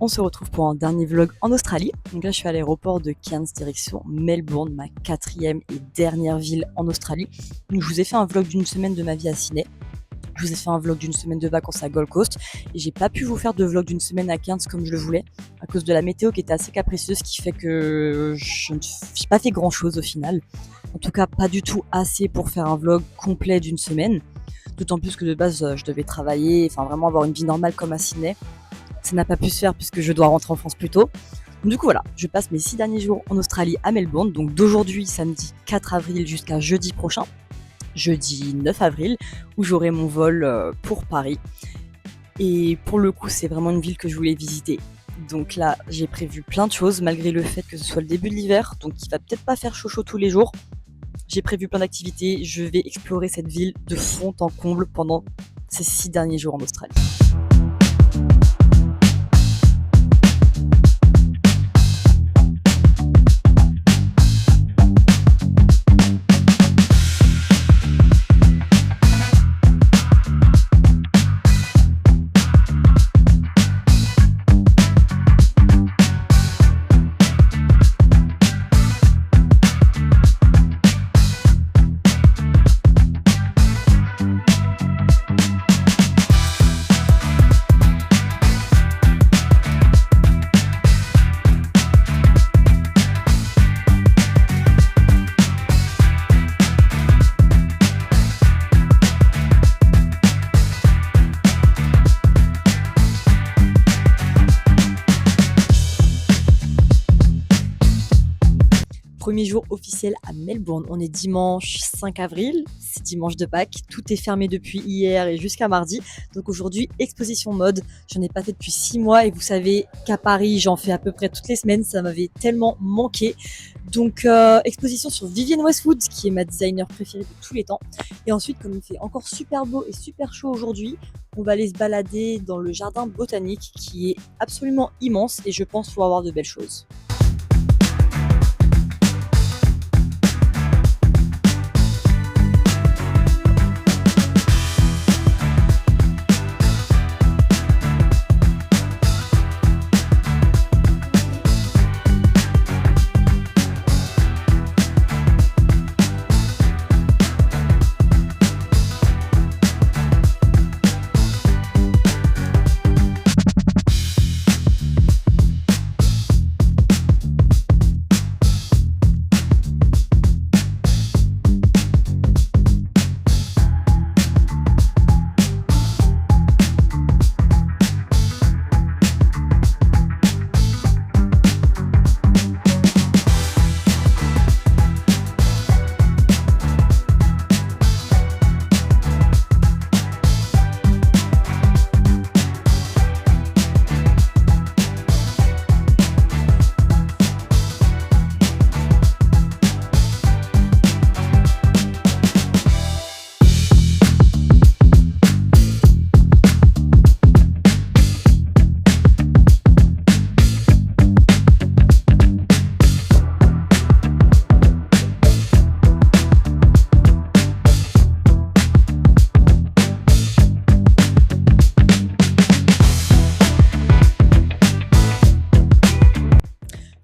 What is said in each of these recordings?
on se retrouve pour un dernier vlog en Australie. Donc là, je suis à l'aéroport de Cairns, direction Melbourne, ma 4e et dernière ville en Australie. Donc je vous ai fait un vlog d'une semaine de ma vie à Sydney. Je vous ai fait un vlog d'une semaine de vacances à Gold Coast et j'ai pas pu vous faire de vlog d'une semaine à Cairns comme je le voulais à cause de la météo qui était assez capricieuse, ce qui fait que je n'ai pas fait grand chose au final. En tout cas, pas du tout assez pour faire un vlog complet d'une semaine. D'autant plus que de base, je devais travailler, enfin vraiment avoir une vie normale comme à Sydney. Ça n'a pas pu se faire puisque je dois rentrer en France plus tôt. Du coup voilà, je passe mes 6 derniers jours en Australie à Melbourne, donc d'aujourd'hui samedi 4 avril jusqu'à jeudi prochain, jeudi 9 avril, où j'aurai mon vol pour Paris. Et pour le coup, c'est vraiment une ville que je voulais visiter. Donc là, j'ai prévu plein de choses, malgré le fait que ce soit le début de l'hiver, donc il va peut-être pas faire chaud tous les jours. J'ai prévu plein d'activités, je vais explorer cette ville de fond en comble pendant ces 6 derniers jours en Australie. Premier jour officiel à Melbourne, on est dimanche 5 avril, c'est dimanche de Pâques, tout est fermé depuis hier et jusqu'à mardi, donc aujourd'hui exposition mode, j'en ai pas fait depuis 6 mois et vous savez qu'à Paris j'en fais à peu près toutes les semaines, ça m'avait tellement manqué, donc exposition sur Vivienne Westwood qui est ma designer préférée de tous les temps, et ensuite comme il fait encore super beau et super chaud aujourd'hui, on va aller se balader dans le jardin botanique qui est absolument immense et je pense pouvoir voir de belles choses.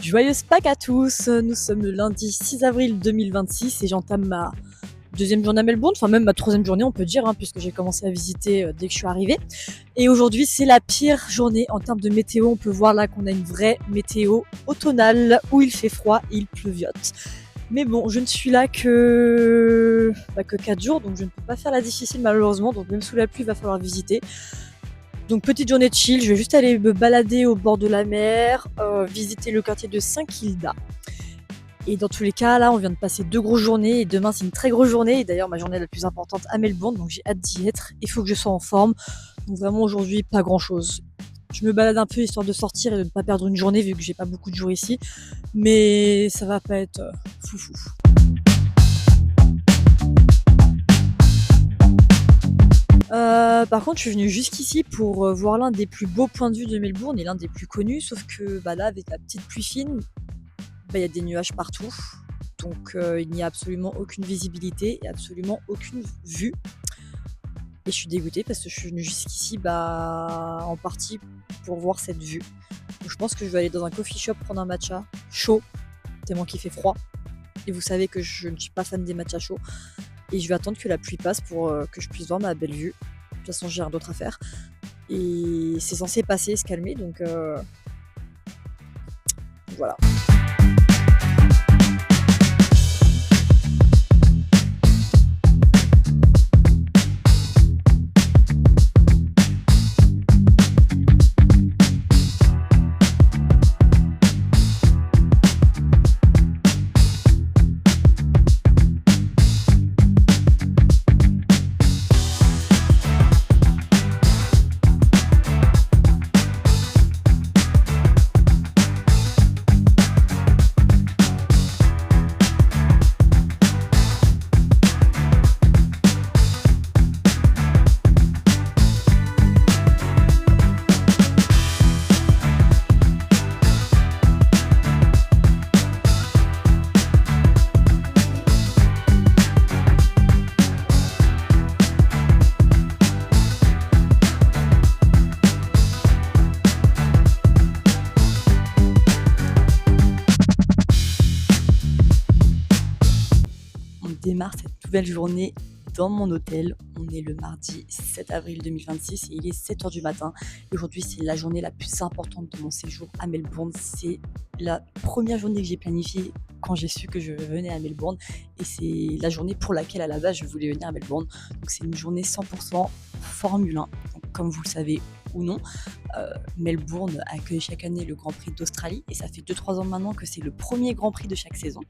Joyeuse Pâques à tous, nous sommes le lundi 6 avril 2026 et j'entame ma deuxième journée à Melbourne, enfin même ma troisième journée on peut dire, puisque j'ai commencé à visiter dès que je suis arrivée. Et aujourd'hui c'est la pire journée en termes de météo, on peut voir là qu'on a une vraie météo automnale où il fait froid et il pleuviote. Mais bon, je ne suis là que 4 jours, donc je ne peux pas faire la difficile malheureusement, donc même sous la pluie il va falloir visiter. Donc petite journée de chill, je vais juste aller me balader au bord de la mer, visiter le quartier de Saint-Kilda. Et dans tous les cas, là on vient de passer 2 grosses journées et demain c'est une très grosse journée. Et d'ailleurs ma journée la plus importante à Melbourne, donc j'ai hâte d'y être. Il faut que je sois en forme, donc vraiment aujourd'hui pas grand chose. Je me balade un peu histoire de sortir et de ne pas perdre une journée vu que j'ai pas beaucoup de jours ici. Mais ça va pas être foufou. Par contre, je suis venue jusqu'ici pour voir l'un des plus beaux points de vue de Melbourne et l'un des plus connus, sauf que là, avec la petite pluie fine, il y a des nuages partout. Donc il n'y a absolument aucune visibilité et absolument aucune vue. Et je suis dégoûtée parce que je suis venue jusqu'ici en partie pour voir cette vue. Donc je pense que je vais aller dans un coffee shop prendre un matcha chaud, tellement qu'il fait froid. Et vous savez que je ne suis pas fan des matchas chauds. Et je vais attendre que la pluie passe pour que je puisse voir ma belle vue. De toute façon, j'ai rien d'autre à faire. Et c'est censé passer, se calmer, donc voilà. On démarre cette nouvelle journée dans mon hôtel. On est le mardi 7 avril 2026 et il est 7h du matin. Et aujourd'hui, c'est la journée la plus importante de mon séjour à Melbourne. C'est la première journée que j'ai planifiée quand j'ai su que je venais à Melbourne. Et c'est la journée pour laquelle, à la base, je voulais venir à Melbourne. Donc, c'est une journée 100% Formule 1. Donc, comme vous le savez ou non, Melbourne accueille chaque année le Grand Prix d'Australie. Et ça fait 2-3 ans maintenant que c'est le premier Grand Prix de chaque saison.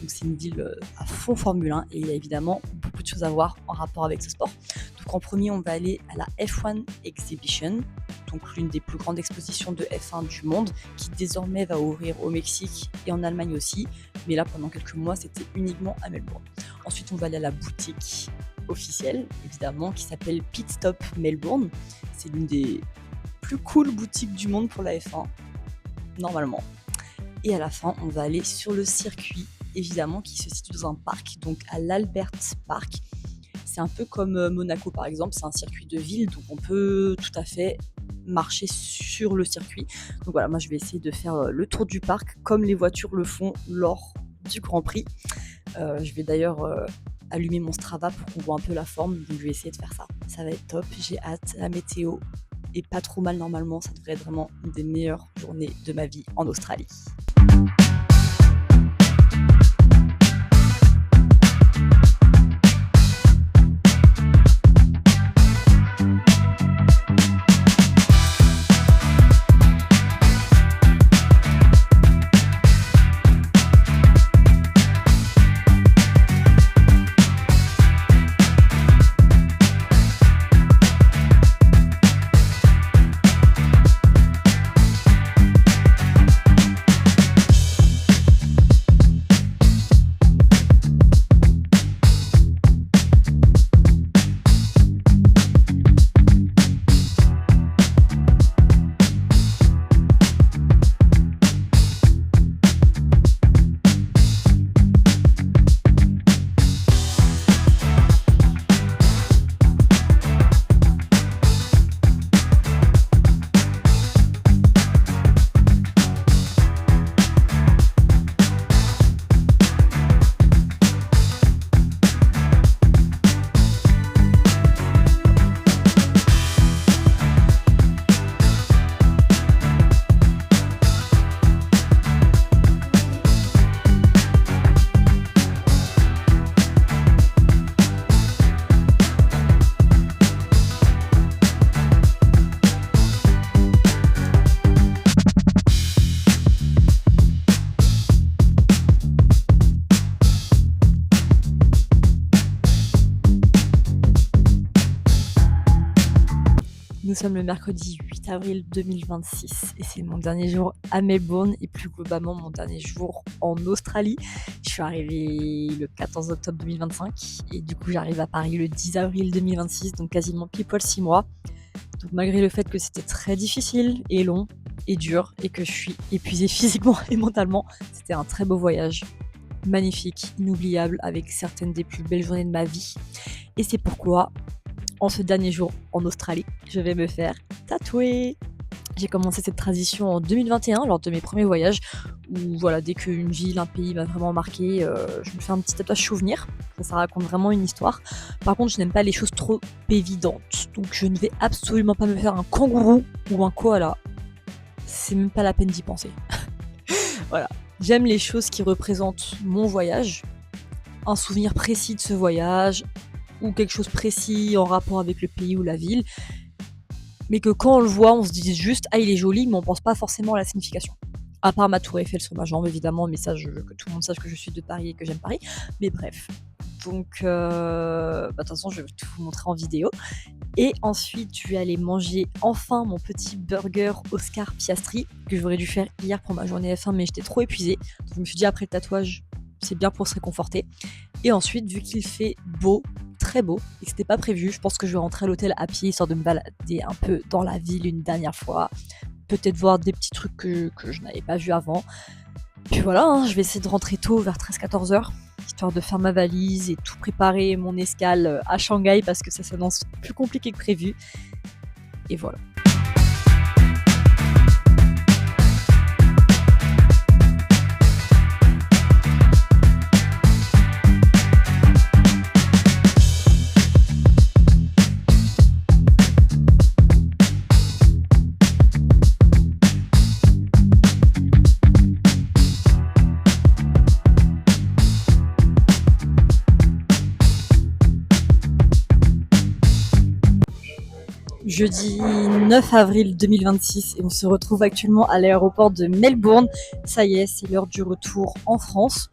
Donc, c'est une ville à fond Formule 1. Et il y a évidemment beaucoup de choses à voir en rapport avec ce sport. Donc en premier, on va aller à la F1 Exhibition, donc l'une des plus grandes expositions de F1 du monde, qui désormais va ouvrir au Mexique et en Allemagne aussi. Mais là, pendant quelques mois, c'était uniquement à Melbourne. Ensuite, on va aller à la boutique officielle, évidemment, qui s'appelle Pit Stop Melbourne. C'est l'une des plus cool boutiques du monde pour la F1, normalement. Et à la fin, on va aller sur le circuit, évidemment, qui se situe dans un parc, donc à l'Albert Park. C'est un peu comme Monaco par exemple, c'est un circuit de ville, donc on peut tout à fait marcher sur le circuit. Donc voilà, moi je vais essayer de faire le tour du parc comme les voitures le font lors du Grand Prix. Je vais d'ailleurs allumer mon Strava pour qu'on voit un peu la forme, donc je vais essayer de faire ça. Ça va être top, j'ai hâte, la météo est pas trop mal normalement, ça devrait être vraiment une des meilleures journées de ma vie en Australie. Nous sommes le mercredi 8 avril 2026 et c'est mon dernier jour à Melbourne et plus globalement mon dernier jour en Australie. Je suis arrivée le 14 octobre 2025 et du coup j'arrive à Paris le 10 avril 2026, donc quasiment pile poil 6 mois. Donc malgré le fait que c'était très difficile et long et dur et que je suis épuisée physiquement et mentalement, c'était un très beau voyage. Magnifique, inoubliable, avec certaines des plus belles journées de ma vie. Et c'est pourquoi, en ce dernier jour en Australie, je vais me faire tatouer. J'ai commencé cette tradition en 2021 lors de mes premiers voyages où voilà, dès qu'une ville, un pays m'a vraiment marqué, je me fais un petit tatouage souvenir. Ça raconte vraiment une histoire. Par contre, je n'aime pas les choses trop évidentes. Donc je ne vais absolument pas me faire un kangourou ou un koala. C'est même pas la peine d'y penser. Voilà. J'aime les choses qui représentent mon voyage, un souvenir précis de ce voyage, ou quelque chose précis en rapport avec le pays ou la ville, mais que quand on le voit, on se dit juste « Ah, il est joli », mais on pense pas forcément à la signification. À part ma tour Eiffel sur ma jambe, évidemment, mais ça, que tout le monde sache que je suis de Paris et que j'aime Paris. Mais bref. Donc, de toute façon, je vais tout vous montrer en vidéo. Et ensuite, je vais aller manger enfin mon petit burger Oscar Piastri, que j'aurais dû faire hier pour ma journée F1, mais j'étais trop épuisée. Donc, je me suis dit, après le tatouage, c'est bien pour se réconforter. Et ensuite, vu qu'il fait beau, très beau, et que c'était pas prévu, je pense que je vais rentrer à l'hôtel à pied, histoire de me balader un peu dans la ville une dernière fois. Peut-être voir des petits trucs que je n'avais pas vus avant. Puis voilà, hein, je vais essayer de rentrer tôt, vers 13-14 heures, histoire de faire ma valise et tout préparer mon escale à Shanghai, parce que ça s'annonce plus compliqué que prévu. Et voilà. Jeudi 9 avril 2026 et on se retrouve actuellement à l'aéroport de Melbourne. Ça y est, c'est l'heure du retour en France.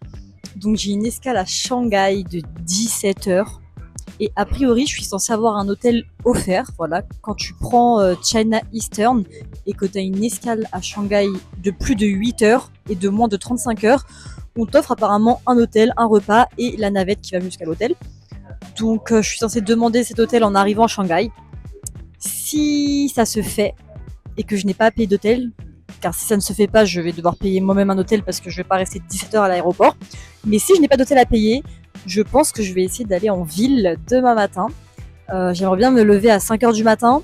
Donc j'ai une escale à Shanghai de 17 heures. Et a priori, je suis censée avoir un hôtel offert. Voilà, quand tu prends China Eastern et que tu as une escale à Shanghai de plus de 8 heures et de moins de 35 heures, on t'offre apparemment un hôtel, un repas et la navette qui va jusqu'à l'hôtel. Donc je suis censée demander cet hôtel en arrivant à Shanghai. Si ça se fait et que je n'ai pas à payer d'hôtel, car si ça ne se fait pas, je vais devoir payer moi-même un hôtel parce que je vais pas rester 17 heures à l'aéroport. Mais si je n'ai pas d'hôtel à payer, je pense que je vais essayer d'aller en ville demain matin. J'aimerais bien me lever à 5 heures du matin,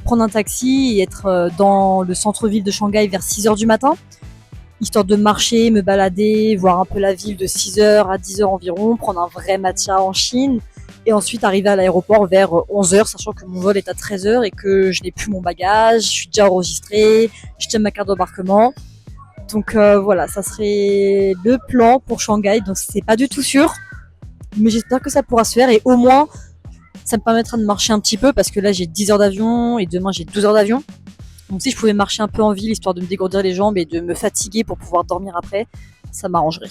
prendre un taxi et être dans le centre-ville de Shanghai vers 6 heures du matin, histoire de marcher, me balader, voir un peu la ville de 6 heures à 10 heures environ, prendre un vrai matcha en Chine, et ensuite arriver à l'aéroport vers 11 heures, sachant que mon vol est à 13 heures et que je n'ai plus mon bagage, je suis déjà enregistrée, je tiens ma carte d'embarquement. Donc voilà, ça serait le plan pour Shanghai, donc c'est pas du tout sûr, mais j'espère que ça pourra se faire et au moins ça me permettra de marcher un petit peu parce que là j'ai 10 heures d'avion et demain j'ai 12 heures d'avion. Donc si je pouvais marcher un peu en ville histoire de me dégourdir les jambes et de me fatiguer pour pouvoir dormir après, ça m'arrangerait.